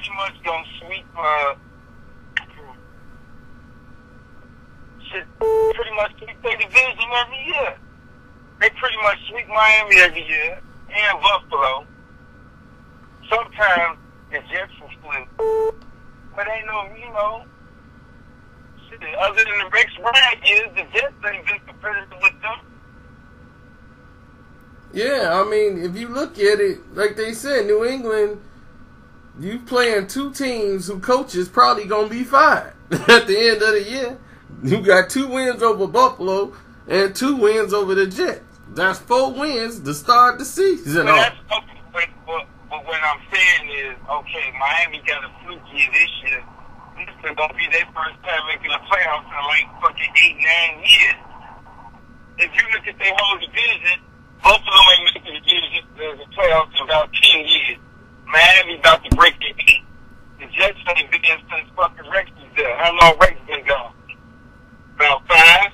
pretty much gonna sweep pretty much sweep their division every year. They pretty much sweep Miami every year and Buffalo. Sometimes the Jets will flip, but ain't no, shit. Other than the Rex Ryan years, the Jets ain't been competitive with them. Yeah, I mean, if you look at it, like they said, New England, you playing two teams who coaches probably gonna be fired at the end of the year. You got 2 wins over Buffalo and 2 wins over the Jets. That's 4 wins to start the season. But what I'm saying is, okay, Miami got a fluke year this year. This is gonna be their first time making the playoffs in like fucking 8-9 years. If you look at their whole division, Buffalo ain't making the playoffs in about 10 years. Miami about to break their 8. The Jets ain't been in since fucking Rex was there. How long Rex been gone? About 5.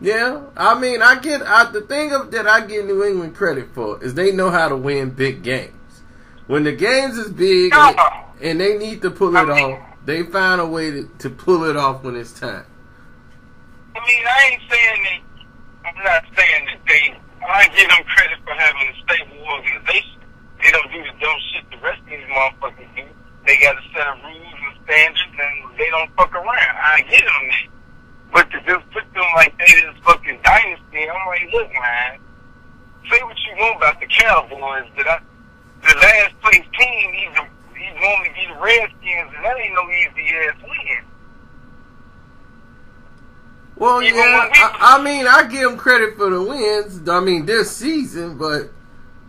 Yeah, I mean, the thing that I give New England credit for is they know how to win big games. When the games is big and they need to pull it off, they find a way to pull it off when it's time. I mean, I'm not saying that I give them credit for having a stable organization. They don't do the dumb shit the rest of these motherfuckers do. They got a set of rules and standards and they don't fuck around. I give them that. But to just put them like they this fucking dynasty, I'm like, look, man, say what you want about the Cowboys, but the last place team, he's going to be the Redskins, and that ain't no easy ass win. Well, yeah, I mean, I give them credit for the wins. I mean, this season, but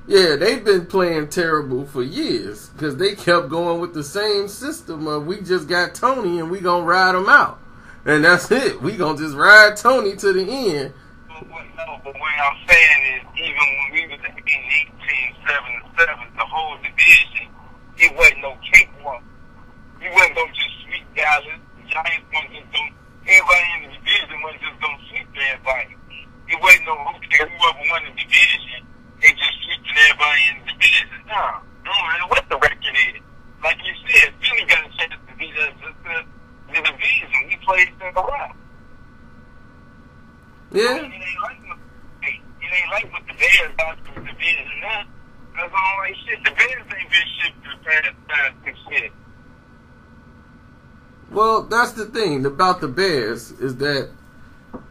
yeah, they've been playing terrible for years because they kept going with the same system of we just got Tony and we gonna ride him out. And that's it. We gonna just ride Tony to the end. But what I'm saying is, even when we was in 18-7-7, the whole division, it wasn't no cakewalk. We wasn't gonna just sweep Dallas. The Giants wasn't just gonna. Everybody in the division wasn't just gonna sweep everybody. It wasn't no whoever won the division, they just sweeping everybody in the division. No matter what the record is. Like you said, Philly got a chance to beat us just the division. We played in the round. Yeah. It ain't like what the Bears got to the division now. That's all like shit. The Bears ain't been shit for the past 5-6 years. Well, that's the thing about the Bears is that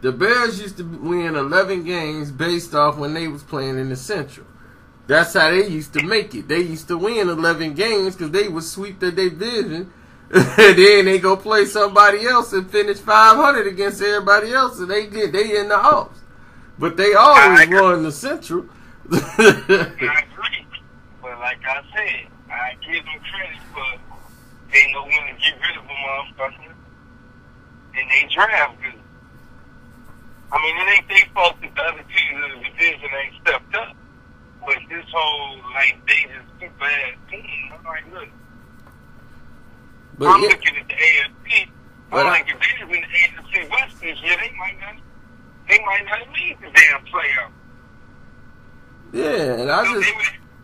the Bears used to win 11 games based off when they was playing in the Central. That's how they used to make it. They used to win 11 games because they would sweep the division. And then they go play somebody else and finish 500 against everybody else, and they in the house. But they always won the Central. I agree, but like I said, I give them credit for they know when to get rid of a motherfucker, and they draft good. I mean, it ain't their fault that the other teams in the division ain't stepped up, but this whole they just super ass team. I'm like, look. But I'm looking at the AFC. I'm like, if they win the AFC West this year, they might not leave the damn playoff. Yeah, and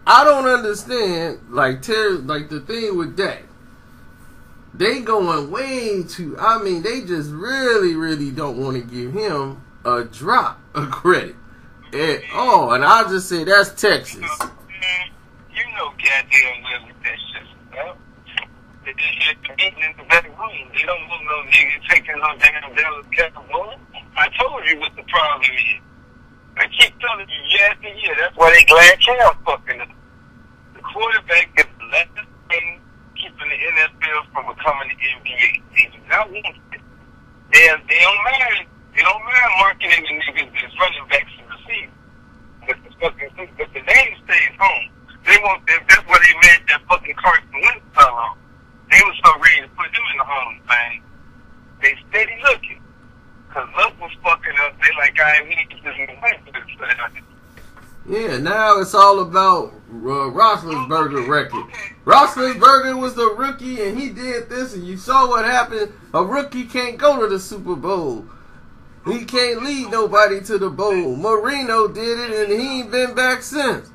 I don't understand like the thing with Dak. They going way too. I mean, they just really, really don't want to give him a drop of credit at all. And I just say that's Texas. You know goddamn well with that shit, bro. They just eating in the back room. They don't want no nigga taking no damn Dallas Cowboys. I told you what the problem is. I keep telling you year after year. That's why they glad Cal fucking up. The quarterback is the last thing keeping the NFL from becoming the NBA. They do not want it. They don't mind. They don't mind marketing the niggas as running backs and receivers. But the name stays home. They want that. That's why they made that fucking Carson Wentz fell off. They was so ready to put him in the Hall of Fame. They steady looking. Cause Luck was fucking up. They like, we need to just move away from this. Yeah, now it's all about Roethlisberger record. Roethlisberger was the rookie, and he did this, and you saw what happened. A rookie can't go to the Super Bowl. He can't lead nobody to the bowl. Marino did it, and he ain't been back since.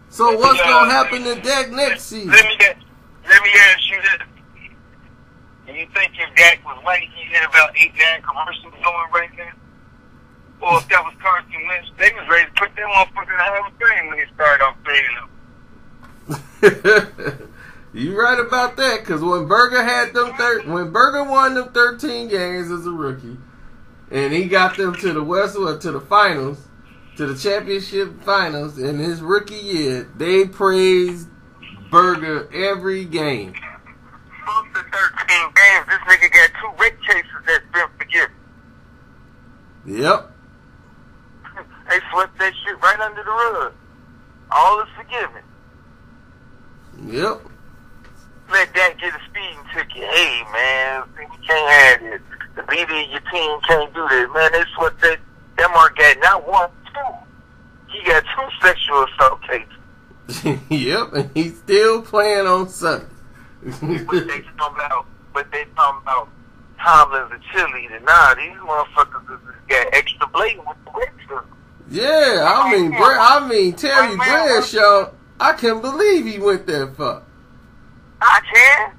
So what's gonna happen to Dak next season? Let Let me ask you this. Do you think if Dak was white, he had about 8 9 commercials going right now? Or if that was Carson Wentz, they was ready to put them motherfuckers in the Hall of Fame when he started off playing them. You right about that, because when Berger won them 13 games as a rookie, and he got them to the to the finals, to the championship finals in his rookie year, they praised Berger every game. Fuck the 13 games. This nigga got 2 rape cases that's been forgiven. Yep. They swept that shit right under the rug. All is forgiven. Yep. Let that get a speeding ticket. Hey, man, we can't have this. The leader of your team can't do this. Man, they swept that mark got not 1, 2. He got 2 sexual assault cases. Yep, and he's still playing on Sunday. But they talking about Tomlin's a cheerleader. Nah, these motherfuckers just got extra blatant with the racism. Yeah, I mean Terry Bradshaw, I can't believe he went that far. I can.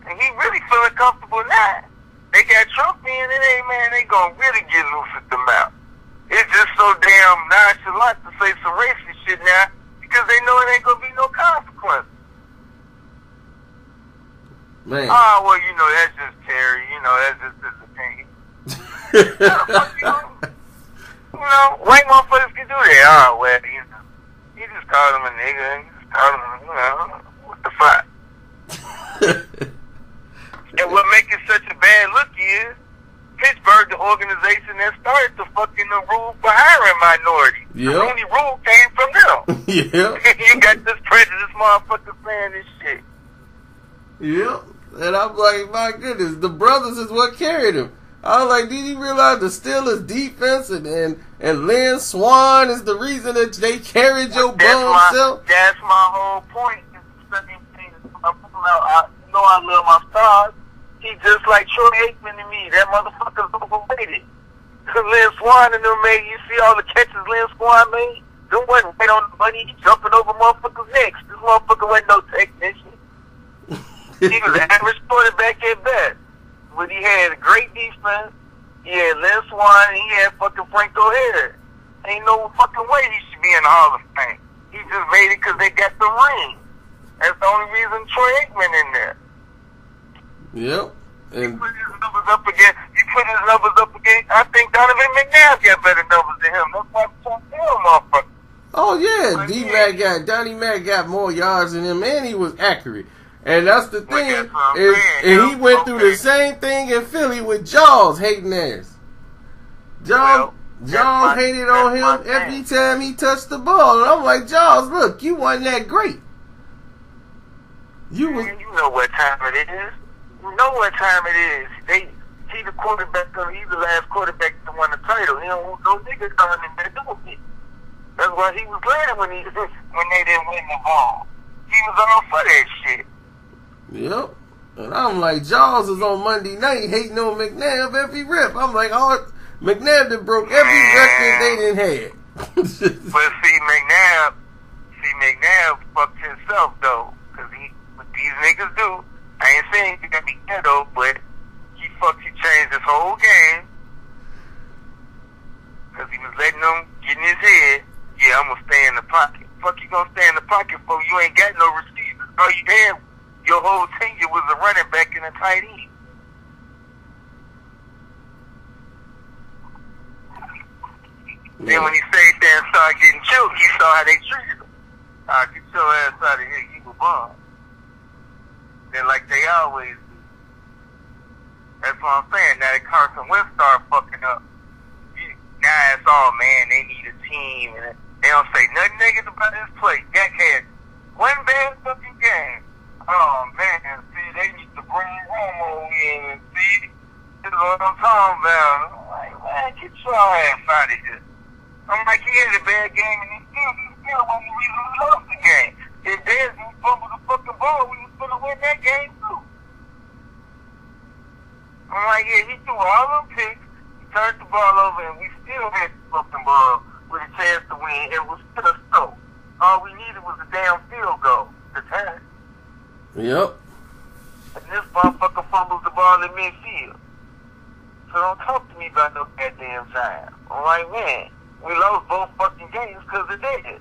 And he really feeling comfortable now. They got Trump in and they gonna really get loose at the mouth. It's just so damn nonchalant to say some racist shit now because they know it ain't gonna be no consequence. Man. Oh, well, that's just Terry. That's just his opinion. White motherfuckers can do that. Oh, well, he just called him a nigga and just called him, what the fuck? And what makes it such a bad look is Pittsburgh, the organization that started the fucking rule for hiring minorities. Yep. The only rule came from them. Yeah. You got this prejudiced motherfucker saying this shit. Yep. And I'm like, my goodness, the brothers is what carried him. I was like, did you realize the Steelers defense and Lynn Swan is the reason that they carried your bum self? That's my whole point. I love my stars. He just like Troy Aikman to me. That motherfucker's overrated. Lynn Swan and them made, you see all the catches Lynn Swan made? Them wasn't right on the money. He jumping over motherfuckers' necks. This motherfucker wasn't no technician. He was an average quarterback at best. But he had a great defense. He had Lynn Swan and he had fucking Franco Harris. Ain't no fucking way he should be in the Hall of Fame. He just made it because they got the ring. That's the only reason Troy Aikman in there. Yep. And You put his numbers up again. I think Donovan McNabb got better numbers than him. That's why I'm talking to him, motherfucker. oh yeah, Donnie Mac got more yards than him, and he was accurate. And that's the thing. And he went through the same thing in Philly with Jaws hating ass. Jaws hated on him every time he touched the ball. And I'm like, Jaws, look, you wasn't that great. You know what time it is. You know what time it is. He the quarterback. He's the last quarterback to win the title. He don't want no niggas coming in there doing it. That's why he was glad when they didn't win the ball. He was all for that shit. Yep. And I'm like, Jaws is on Monday night hating on McNabb every rep. I'm like, oh, McNabb that broke every record they didn't have. But see, McNabb fucked himself though, because what these niggas do. I ain't saying he got to be ghetto, but he changed his whole game because he was letting them get in his head. Yeah, I'm gonna stay in the pocket. Fuck, you gonna stay in the pocket for? You ain't got no receivers. All you had, your whole tenure was a running back and a tight end. Then when he stayed there and started getting choked, he saw how they treated him. Get your ass out of here, you a bum. Then like they always do. That's what I'm saying. Now that Carson Wentz started fucking up. Now it's all, man, they need a team. And they don't say nothing negative about this play. Dak had one bad fucking game. Oh, man, see, they need to bring Romo in and see. This is what I'm talking about. I'm like, man, get your ass out of here. I'm like, he had a bad game and he still wasn't the reason we lost the game. If Dez didn't fumble the fucking ball, we was going to win that game too. I'm like, yeah, he threw all them picks, he turned the ball over, and we still had the fucking ball with a chance to win. It was still so. All we needed was a damn field goal to tie. Yep. this motherfucker fumbles the ball in midfield. So don't talk to me about no goddamn time. I'm like, man, we lost both fucking games because of that.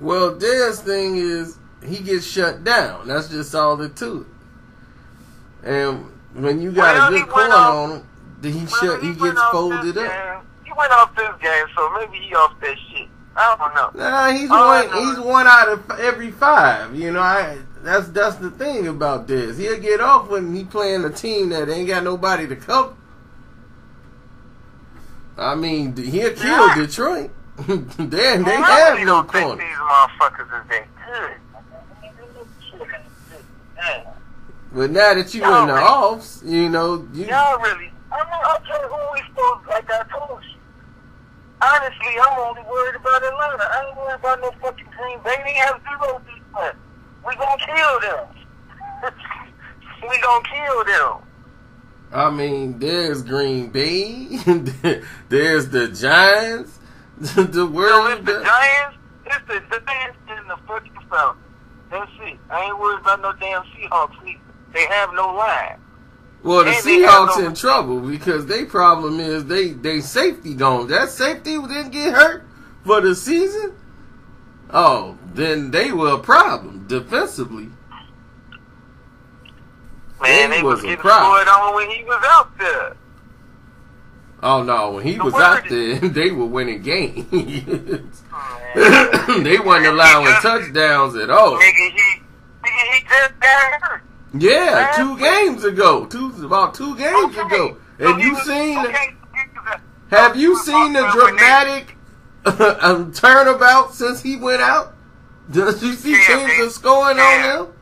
Well, Dez thing is he gets shut down. That's just all it to it. And when you got a good corner on him, then he gets folded up. He went off this game, so maybe he off that shit. I don't know. Nah, he's one out of every 5. You know, that's the thing about this. He'll get off when he playing a team that ain't got nobody to cover. I mean, he'll kill Detroit. they have no corner. These motherfuckers is that good. But now that you in the offs, you know, y'all really. I mean, okay, who we supposed? Like I told you. Honestly, I'm only worried about Atlanta. I ain't worried about no fucking Green Bay. They have 0 defense. We gonna kill them. We gonna kill them. I mean, there's Green Bay. There's the Giants. The world. It's the Giants. It's the Giants in the fucking South. That's it. I ain't worried about no damn Seahawks either. They have no line. Well, the Seahawks in trouble because their problem is they safety gone. That safety didn't get hurt for the season. Oh, then they were a problem defensively. Man, they was getting scored on when he was out there. Oh no, when he was out there, they were winning games. They wasn't allowing touchdowns at all. Nigga, he just got hurt. Yeah, 2 games ago. About 2 games ago. And have you seen the dramatic turnabout since he went out? Did you see teams are scoring on them?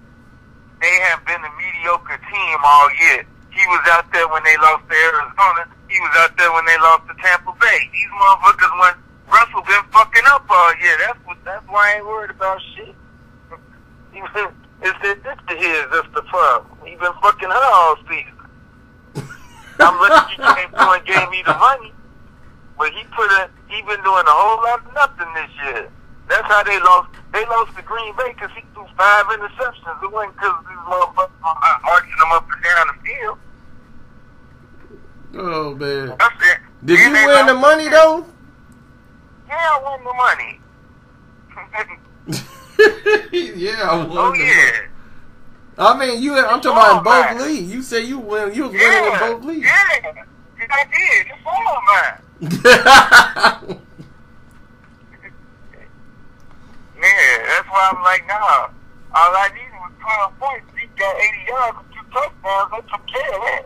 They have been a mediocre team all year. He was out there when they lost to Arizona. He was out there when they lost to Tampa Bay. These motherfuckers Russell been fucking up all year. That's why I ain't worried about shit. It's this to his, that's the problem. He been fucking her all season. I'm lucky he came through and gave me the money. But he been doing a whole lot of nothing this year. That's how they lost. They lost to Green Bay because he threw 5 interceptions. It wasn't because these motherfuckers arching them up and down the field. Oh, man. That's it. Did you win the money, though? Yeah, I won the money. Yeah, I won the money. Yeah. I mean, I'm talking about in both leagues. You say you was winning in both leagues. Yeah, I did. It's all mine. Yeah, that's why I'm like, nah. All I needed was 12 points. He got 80 yards and 2 touchdowns. I took care of that.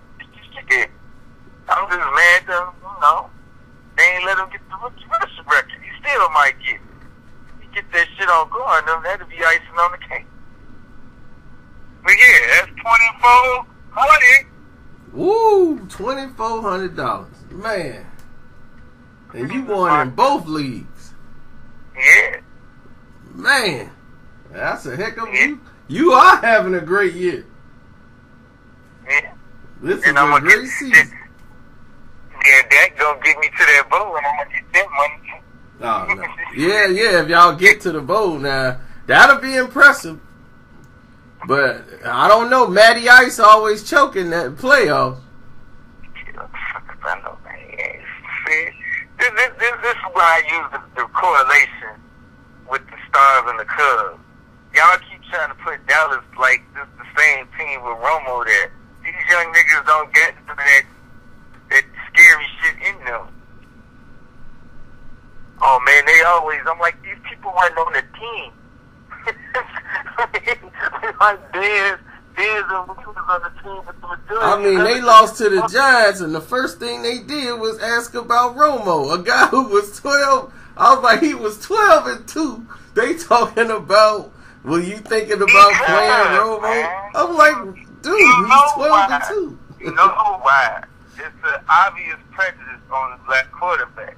I'm just mad that, they ain't let him get the rookie rushing record. He still might get it. He get that shit on going, that'll be icing on the cake. But yeah, that's $2,400. Woo, $2,400, man. And you won in both leagues. Yeah. Man, that's a heck of a you are having a great year. Yeah. This is a great season. Yeah, that gonna get me to that bowl, and I'm gonna get that money. Oh, no. Yeah, if y'all get to the bowl now, that'll be impressive. But I don't know. Matty Ice always choking that playoffs. I know, man. This is why I use the correlation with the Stars and the Cubs. Y'all keep trying to put Dallas like this the same team with Romo there. These young niggas don't get some of that scary shit in them. Oh man, I'm like, these people weren't on the team. Like Dez and we was on the team with the majority. I mean, they lost to the Giants, and the first thing they did was ask about Romo, a guy who was 12. I was like, he was 12-2. They talking about, were you thinking about playing Romo? Man. I'm like, dude, he's 12-2. You know why? It's an obvious prejudice on the black quarterback.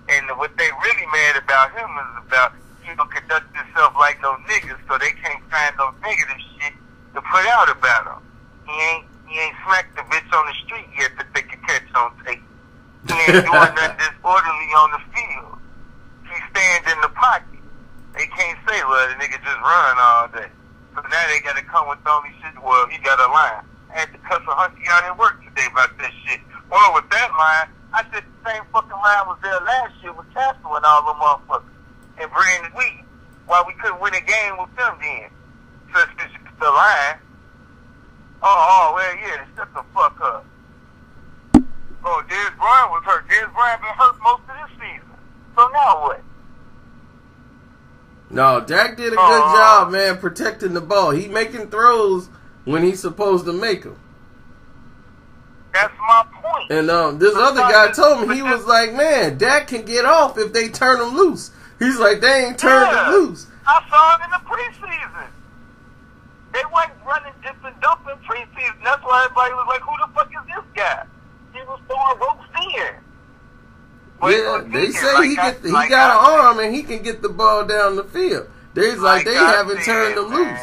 And what they really mad about him is about, conduct himself like no niggas, so they can't find no negative shit to put out about him. He ain't smacked the bitch on the street yet that they can catch on tape. He ain't doing nothing disorderly on the field. He stands in the pocket. They can't say, well, the nigga just run all day. So now they got to come with all these shit. Well, he got a line. I had to cuss a hunky out at work today about that shit. Well, with that line, I said the same fucking line was there last year with Castle and all them motherfuckers. And Brandon Wheat. Why we couldn't win a game with them then. So it's the line. Oh, well, yeah, shut the fuck up. Oh, Dez Bryant was hurt. Dez Bryant been hurt most of this season. So now what? No, Dak did a good job, man, protecting the ball. He making throws when he's supposed to make them. That's my point. And this other guy told me, he was like, man, Dak can get off if they turn him loose. He's like, they ain't turned him loose. I saw him in the preseason. They went running dip and dump in preseason. That's why everybody was like, who the fuck is this guy? He was throwing ropes in. Yeah, they say he got an arm and he can get the ball down the field. They haven't turned him loose.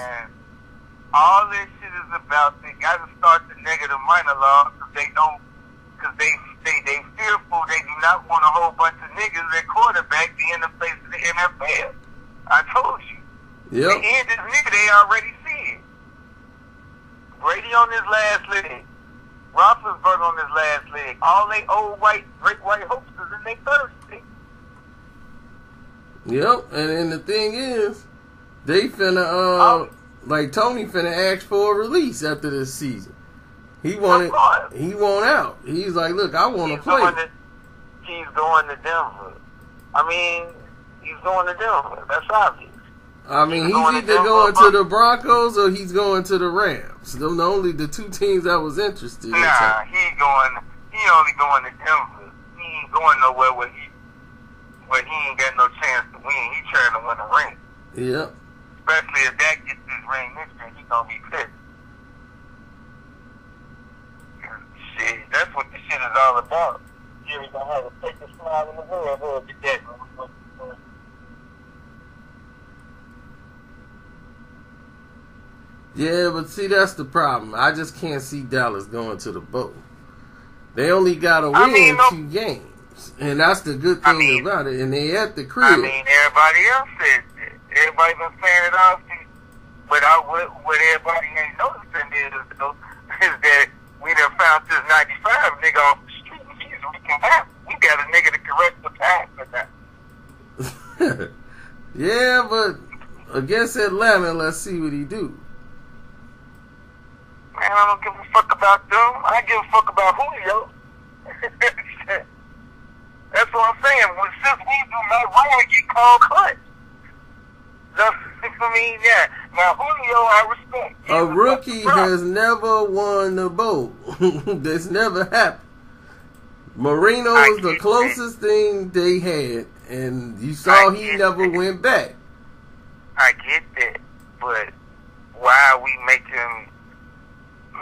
All this shit is about, they got to start the negative monologue because they don't, because they fearful they do not want a whole bunch of niggas at quarterback be in the face of the NFL. I told you. Yep. The end is nigga, they already see it. Brady on his last leg. Roethlisberger on his last leg. All they old great white hopesters in their thirsty. Yep, and then the thing is, they finna like Tony finna ask for a release after this season. He want out. He's like, look, I want to play. He's going to Denver. I mean, he's going to Denver. That's obvious. I mean, he's either going to the Broncos or he's going to the Rams. Them only the two teams I was interested in. Nah, he only going to Denver. He ain't going nowhere where he ain't got no chance to win. He trying to win a ring. Yep. Especially if Dak gets this ring next year, he gonna be pissed. Shit, that's what this shit is all about. Jerry gonna have to take a smile in the world or get that. Yeah, but see, that's the problem. I just can't see Dallas going to the bowl. They only got to win 2 games. And that's the good thing about it. And they at the crib. I mean, everybody else said that. Everybody been saying it all season. But what everybody ain't noticing is that we done found this 95 nigga off the street. We got a nigga to correct the pass for that. Yeah, but against Atlanta, let's see what he do. Man, I don't give a fuck about them. I give a fuck about Julio. That's what I'm saying. Since we do not wrong, you call clutch. I mean, yeah. Now, Julio, I respect. A rookie has never won the bowl. That's never happened. Marino was the closest thing they had, and you saw he never went back. I get that, but why are we making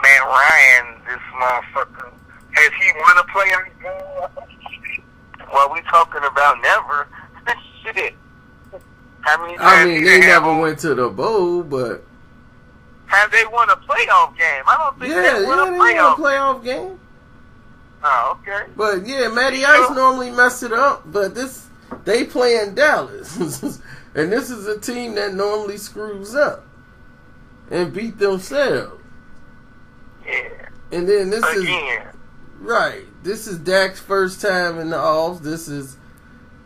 Matt Ryan this motherfucker? Has he won a playoff game? Well, we talking about never. Shit. How many times I mean, they never went to the bowl, but have they won a playoff game? I don't think they won a playoff game. Oh, okay. But yeah, Matty Ice normally mess it up, but they playing Dallas, and this is a team that normally screws up and beat themselves. Yeah. And then this again. This is Dak's first time in the offs. This is,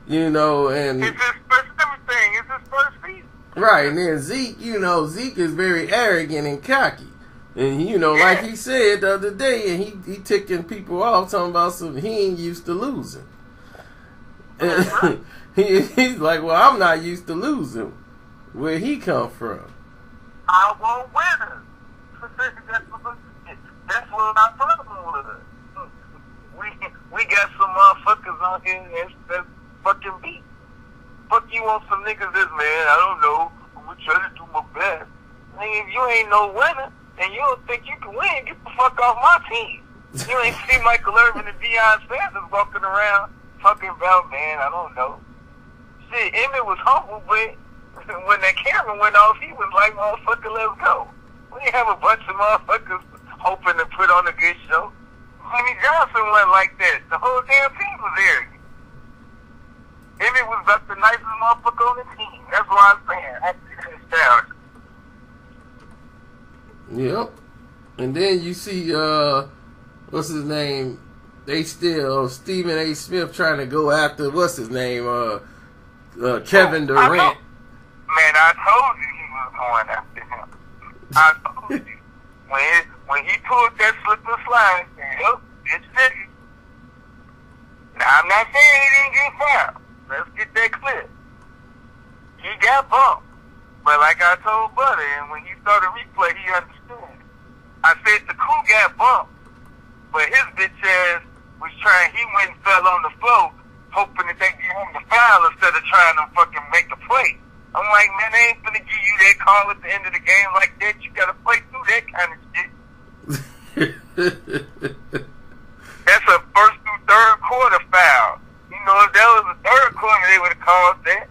and it's his first everything. It's his first season. Right, and then Zeke is very arrogant and cocky. And, like he said the other day, and he ticking people off, talking about he ain't used to losing. And he's like, well, I'm not used to losing. Where he come from? I want winners. That's what my problem was. We got some motherfuckers on here that's fucking beat. Fuck you on some niggas this, man. I don't know. I'm gonna try to do my best. Nigga, if you ain't no winner and you don't think you can win, get the fuck off my team. You ain't see Michael Irvin and Deion Sanders walking around talking about, man, I don't know. Shit, Emmett was humble, but when that camera went off, he was like, motherfucker, let's go. We have a bunch of motherfuckers hoping to put on a good show. Jimmy Johnson went like that. The whole damn team was arrogant. Emmett was about the nicest motherfucker on the team. That's what I'm saying. That's nostalgia. Yep. And then you see, what's his name? They still, Stephen A. Smith trying to go after, what's his name? Kevin Durant. I told you he was going after him. I told you. When he pulled that slip and slide, yep, it's nigga. Now, I'm not saying he didn't get fouled. Let's get that clear. He got bumped. But like I told Buddy, and when he started replay, he understood. I said the coup got bumped, but his bitch ass was trying, he went and fell on the floor, hoping that they give him the foul instead of trying to fucking make a play. I'm like, man, they ain't finna give you that call at the end of the game like that. You gotta play through that kind of shit. That's a first through third quarter foul. You know, if that was the third quarter, they would have called that.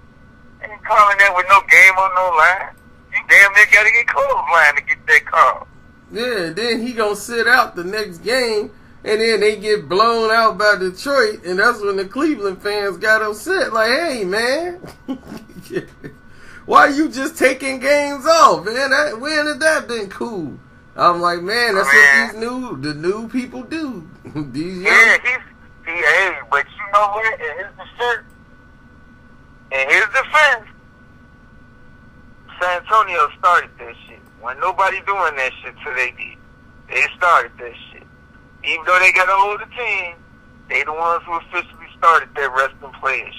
They ain't calling that with no game on no line. You damn near gotta get clothesline to get that call. Yeah, then he gonna sit out the next game, and then they get blown out by Detroit, and that's when the Cleveland fans got upset. Like, hey, man, why you just taking games off, man? When had that been cool? I'm like, man, that's what the new people do. These young. Yeah, hey, but you know what? In his defense, San Antonio started that shit. When nobody doing that shit till they did. They started that shit. Even though they got an older team, they the ones who officially started that rest and play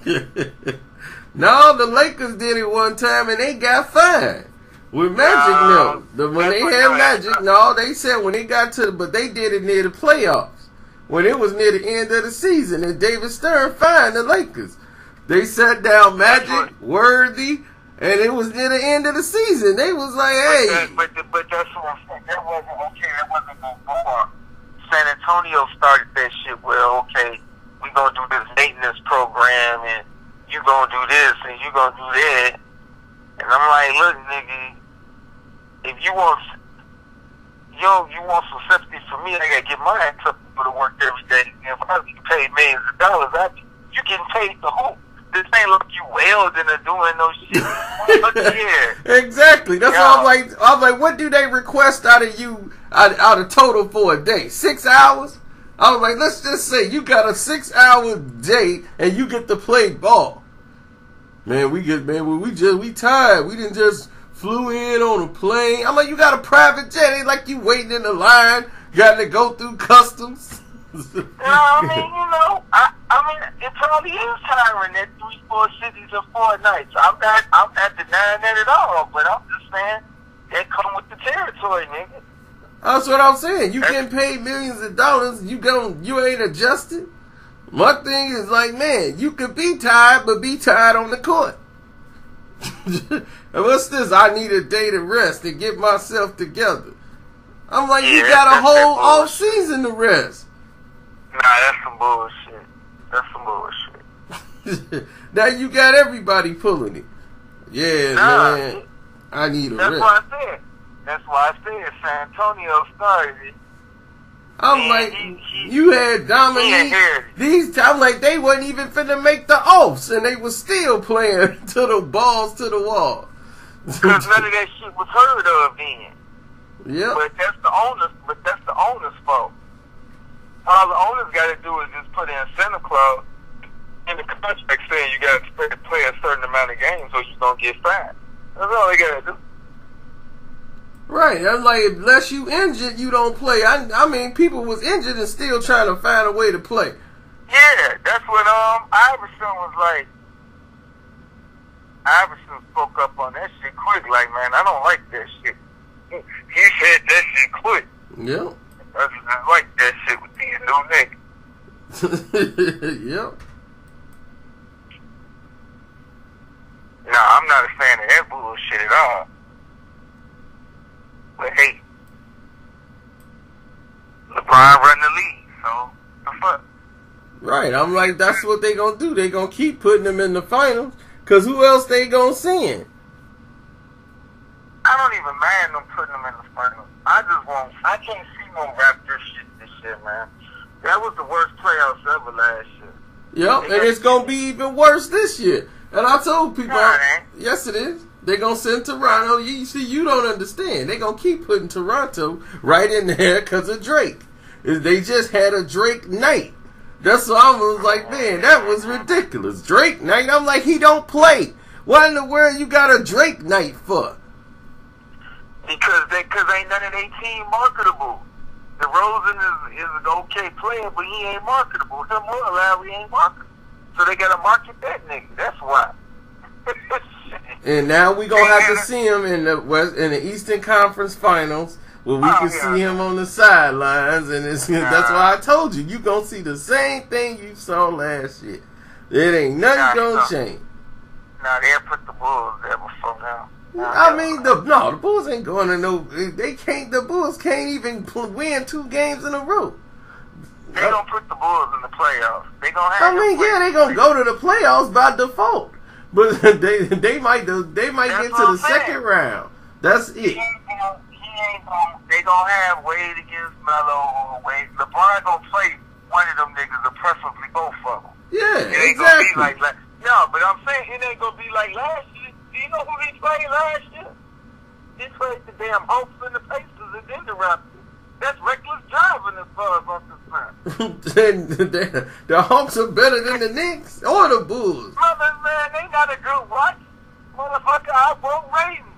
shit. No, the Lakers did it one time and they got fined. With Magic when they had Magic, they said when they got to but they did it near the playoffs. When it was near the end of the season and David Stern fined the Lakers. They sat down Magic, Worthy, and it was near the end of the season. They was like, hey. But that's what I'm saying. That wasn't okay. That wasn't before. San Antonio started that shit where, okay, we going to do this maintenance program and you going to do this and you going to do that. And I'm like, look, nigga, if you want some sympathy from me, I got to get my ass up and go to work every day. And if I get paid millions of dollars, you getting paid the hoop. This ain't like you welding or doing no shit. Look here. Exactly. That's all I was like, what do they request out of you out of total for a day? 6 hours? I was like, let's just say you got a 6-hour day and you get to play ball. Man, we tired. We didn't just flew in on a plane. I'm like, you got a private jet. Ain't like you waiting in the line, got to go through customs. I mean, it probably is tiring that 3-4 cities in 4 nights. I'm not denying that at all, but I'm just saying that come with the territory, nigga. That's what I'm saying. You getting paid millions of dollars, you ain't adjusted. My thing is like, man, you could be tired, but be tired on the court. And what's this? I need a day to rest and get myself together. I'm like, you got a whole off season to rest. Nah, that's some bullshit. Now you got everybody pulling it. Yeah, man. I need a rest. That's why I said San Antonio started it. I'm like, you had Dominique. I'm like, they wasn't even finna make the offs, and they was still playing to the balls to the wall. Because none of that shit was heard of then. Yeah. But that's the owner's fault. All the owners got to do is just put an incentive clause in the contract saying you got to play a certain amount of games or you're going to get fined. That's all they got to do. Right. I'm like, unless you injured, you don't play. I mean, people was injured and still trying to find a way to play. Yeah, that's what Iverson was like. Iverson spoke up on that shit quick. Like, man, I don't like that shit. He said that shit quick. Yeah. I just didn't like that shit with these new niggas. Yep. Nah, I'm not a fan of that bullshit at all. But hey, LeBron run the league, so the fuck? Right, I'm like, that's what they gonna do. They gonna keep putting them in the finals, cause who else they gonna send? I don't even mind them putting them in the finals. I can't see no Raptors shit this year, man. That was the worst playoffs ever last year. Yep, and it's gonna be even worse this year. And I told people, yes it is. They're going to send Toronto. You see, you don't understand. They're going to keep putting Toronto right in there because of Drake. They just had a Drake night. That's why I was like, man, that was ridiculous. Drake night? I'm like, he don't play. What in the world you got a Drake night for? Because ain't none of their team marketable. DeRozan is an okay player, but he ain't marketable. Him or Larry ain't marketable. So they got to market that nigga. That's why. And now we gonna have to see him in the Eastern Conference Finals, where we can see him on the sidelines, and that's why I told you gonna see the same thing you saw last year. It ain't nothing gonna change. Nah, they'll put the Bulls there before now. I mean, the Bulls ain't going to no. They can't. The Bulls can't even win 2 games in a row. They gonna put the Bulls in the playoffs. They gonna have. They gonna go to the playoffs by default. But they might get to the second round. That's it. They gonna have Wade against Melo or Wade. LeBron gonna play one of them niggas, or preferably both of them. Yeah, it ain't exactly. Gonna be like no, but I'm saying it ain't gonna be like last year. Do you know who he played last year? He played the damn Hawks and the Pacers and then the Raptors. That's reckless driving as far as I'm concerned. The Hawks are better than the Knicks or the Bulls. Brothers, man, they not a good watch. Motherfucker, I won't rate them.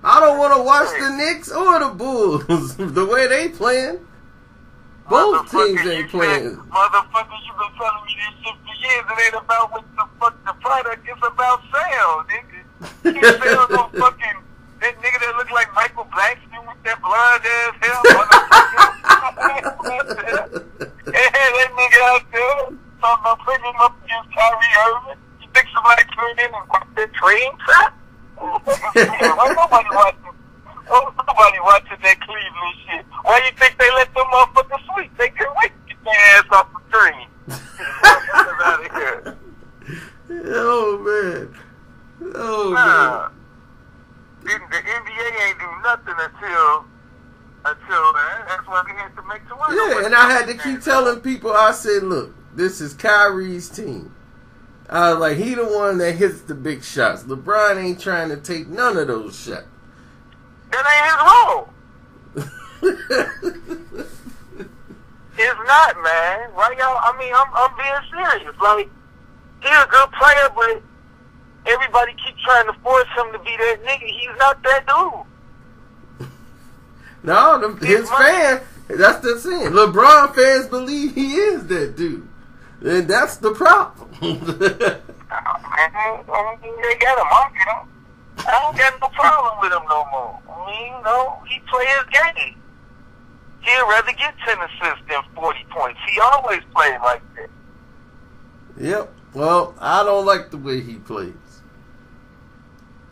I don't want to watch the Knicks or the Bulls. The way they playing. Both teams ain't playing. Motherfucker, you been telling me this shit for years. It ain't about what the fuck the product. It's about sales, nigga. You sell no fucking... That nigga that look like Michael Blackston with that blonde ass hair, that nigga out there talking about putting him up against Kyrie Irving. You think somebody turned in and watched that train trap? Nobody watching that Cleveland shit. Why you think they let them motherfuckers sleep? They couldn't wait to get their ass off the train. Out of here. Oh man. Man. The NBA ain't do nothing until that's why they had to make the money. Yeah, and I had to keep telling people, I said, look, this is Kyrie's team. I was like, he the one that hits the big shots. LeBron ain't trying to take none of those shots. That ain't his role. It's not, man. Right, y'all? I mean, I'm being serious. Like, he's a good player, but everybody keep trying to force him to be that nigga. He's not that dude. No, his fans, that's the thing. LeBron fans believe he is that dude. And that's the problem. They got him, you know. I don't got no problem with him no more. I mean, he play his game. He'd rather get 10 assists than 40 points. He always played like that. Yep. Well, I don't like the way he plays.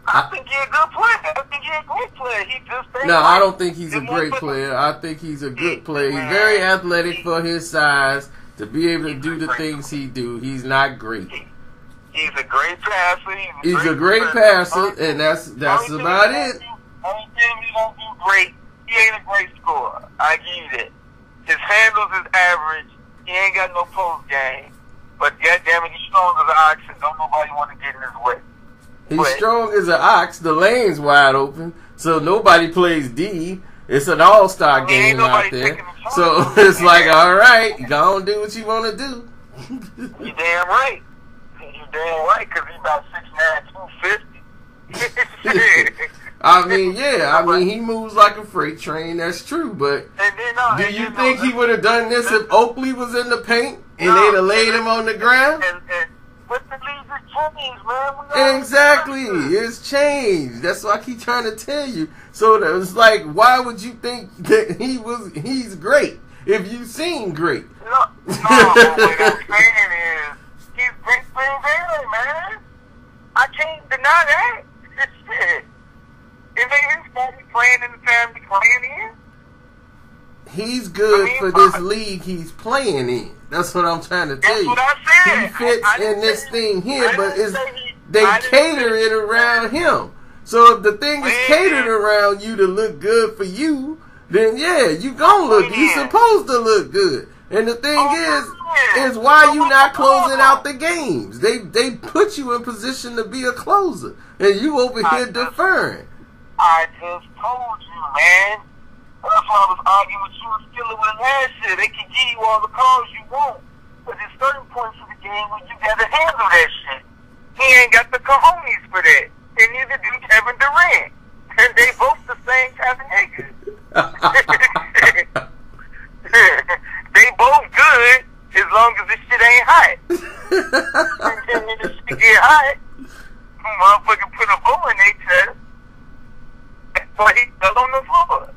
I think he's a good player. I think he's a great player. He just ain't I don't think he's a great player. I think he's a good player. He's very athletic for his size to be able to do the things he do. He's not great. He's a great passer. He's a great passer, and that's about it. Only thing he don't do great, he ain't a great scorer. I give you that. His handles is average. He ain't got no post game. But goddammit, he's strong as an ox, and don't nobody want to get in his way. He's strong as an ox. The lane's wide open, so nobody plays D. It's an all-star game out there. So it's like, all right, go on, do what you want to do. You damn right. You damn right, because he's about 6'9", 250. I mean, he moves like a freight train. That's true, but do you think he would have done this if Oakley was in the paint and they'd have laid him on the ground? But the league has changed, man. Exactly, it's changed. That's what I keep trying to tell you. So it's like, why would you think that he's great if you seem great? No, what I'm saying is he's great playing there, man. I can't deny that. Shit. If they started playing in the time he's playing in, he's good for this league he's playing in. That's what I'm trying to tell you. That's what I said. He fits in this thing here, but they cater it around him. So if the thing is catered around you to look good for you, then you gonna look. You supposed to look good. And the thing is why you not closing out the games? They put you in position to be a closer, and you over here deferring. I just told you, man. That's why I was arguing with you and Skilla with last year. They can give you all the calls you want, but there's certain points of the game where you got to handle that shit. He ain't got the cojones for that, and neither do Kevin Durant. And they both the same kind of niggas. They both good as long as this shit ain't hot. And when this shit get hot, motherfucker put a bow in their chest. That's why he fell on the floor.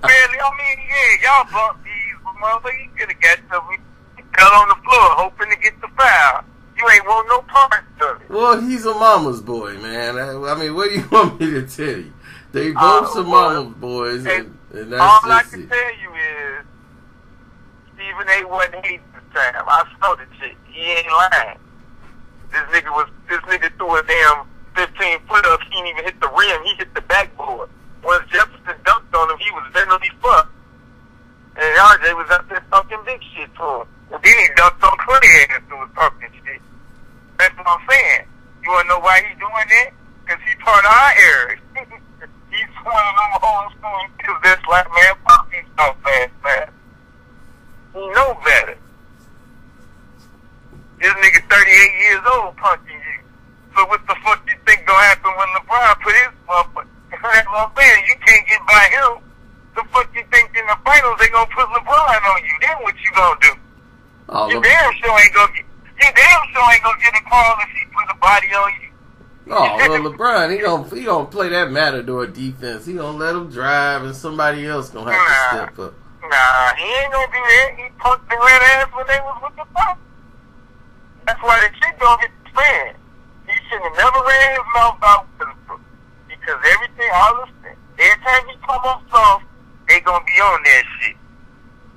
Barely, I mean, yeah, y'all bumped these, but motherfucker, you could have got something. He fell on the floor hoping to get the foul. You ain't want no parts of it. Well, he's a mama's boy, man. I mean, what do you want me to tell you? They both some mama's boys, and that's all I can tell you is Stephen A. wasn't hating this time. I saw the shit. He ain't lying. This nigga threw a damn 15-footer. He didn't even hit the rim. He hit the backboard. Once Jefferson dunked on him, he was mentally fucked. And RJ was out there talking big shit to him. And then he dunked on Clay ass who was talking shit. That's what I'm saying. You wanna know why he's doing that? Because he's part of our era. He's one of them old school kids that's like, man, fuck these so fast, man. He know better. This nigga 38 years old punching you. So what the fuck you think gonna happen when LeBron put his motherfucker? That's what I'm saying. You can't get by him. The fuck you think in the finals they gonna put LeBron on you? Then what you gonna do? You damn sure ain't gonna get a call if he put a body on you. Oh, well, LeBron, he gonna play that matador defense. He gonna let him drive, and somebody else gonna have to step up. Nah, he ain't gonna do that. He punked the red ass when they was with the pump. That's why the shit don't get spanned. He should have never ran his mouth out because everything, all this thing, every time he come up soft, they gonna be on that shit.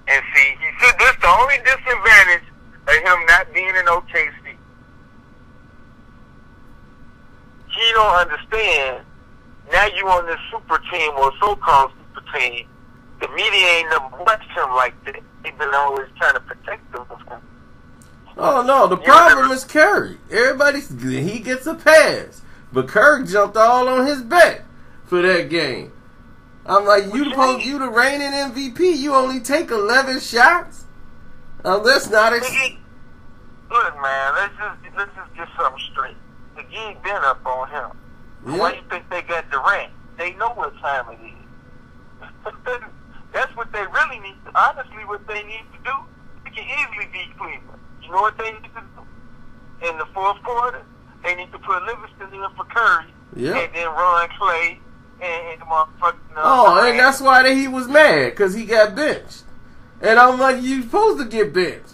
And see, he said this the only disadvantage of him not being in OKC. He don't understand. Now you on this super team or so-called super team. The media ain't never watched him like that. They've been always trying to protect him. Oh no, the problem is Curry. He gets a pass, but Curry jumped all on his back for that game. I'm like, you the reigning MVP. You only take 11 shots. That's not Look, man, let's just get something straight. The game been up on him. Yeah. Why you think they got Durant? They know what time it is. That's what they really need to, honestly, what they need to do. They can easily beat Cleveland. You know what they need to do? In the fourth quarter, they need to put Livingston in for Curry, and then run Clay and the motherfucking... and that's why he was mad, because he got benched. And I'm like, you supposed to get benched.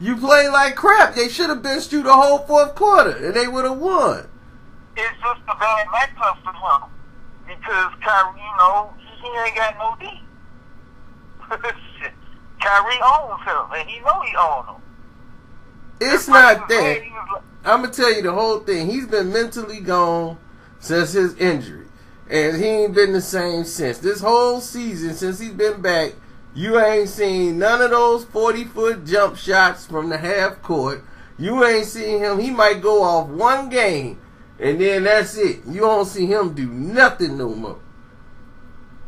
You play like crap. They should have benched you the whole fourth quarter, and they would have won. It's just a bad matchup for him. Because Kyrie, he ain't got no D. Kyrie owns him, and he know he owns him. It's not that. I'm going to tell you the whole thing. He's been mentally gone since his injury. And he ain't been the same since. This whole season, since he's been back, you ain't seen none of those 40-foot jump shots from the half court. You ain't seen him. He might go off one game, and then that's it. You don't see him do nothing no more.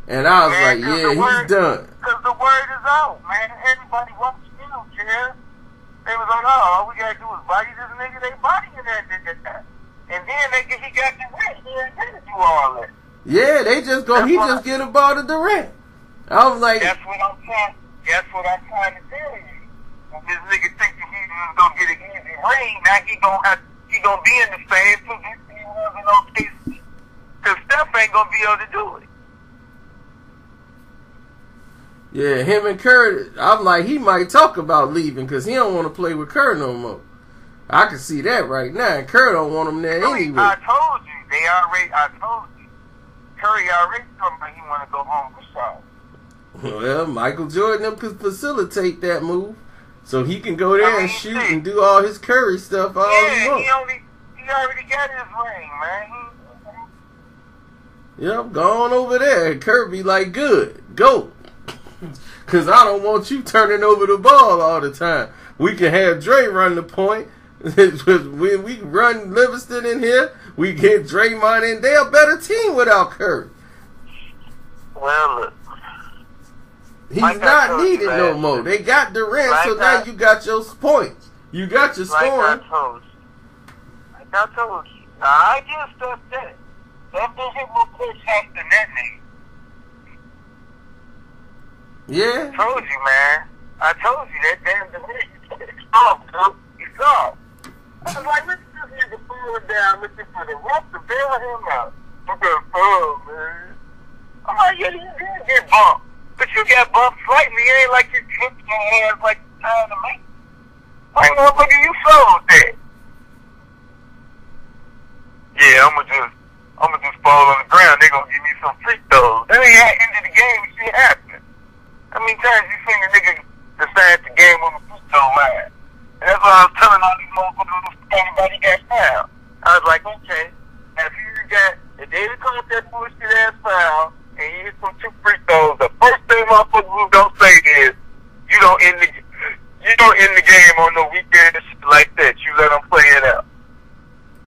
And I was like, yeah, he's done. Because the word is out, man. Everybody wants him, Jared. They was like, oh, all we got to do is body this nigga. They bodying that nigga. And then he got the rest. He ain't got to do all that. Yeah, he just get a ball to Durant. I was like, that's what I'm trying to tell you. When this nigga thinking he's just gonna get an easy ring, now he gonna be in the same position he was in OKC. Cause Steph ain't gonna be able to do it. Yeah, him and Kerr, I'm like, he might talk about leaving because he don't want to play with Kerr no more. I can see that right now. Kerr don't want him there anyway. I told you. I told you. Curry already told me he want to go home for Charlotte. Well, Michael Jordan could facilitate that move, so he can go there and shoot and do all his Curry stuff all he wants. He already got his ring, man. Yep, go on over there. Kirby like, good, go. Because I don't want you turning over the ball all the time. We can have Dre run the point. When we run Livingston in here, we get Draymond in. They're a better team without Curry. Well, look. He's not needed no more. They got Durant, so now you got your points. You got your scoring. Like I told you. Now, I give stuff that. That doesn't look close half the net name. Yeah. I told you, man. I told you that damn Durant. Oh, dude. He's off. I was like, look at this nigga falling down looking for the ref to bail him out. Look at him, man. I'm like, yeah, you did get bumped. But you got bumped slightly. It ain't like you tripped your hands like trying to make. Like, motherfucker, you sold that. Yeah, I'ma just fall on the ground. They gonna give me some free throws. That ain't at the end of the game. Shit happening. How many times you seen the nigga decide the game on the free throw line? And that's what I was telling all these motherfuckers. Everybody got foul. I was like, okay, if they caught that bullshit ass foul and you hit some 2 free throws, the first thing motherfuckers don't say is you don't end the game on no weekend shit like that.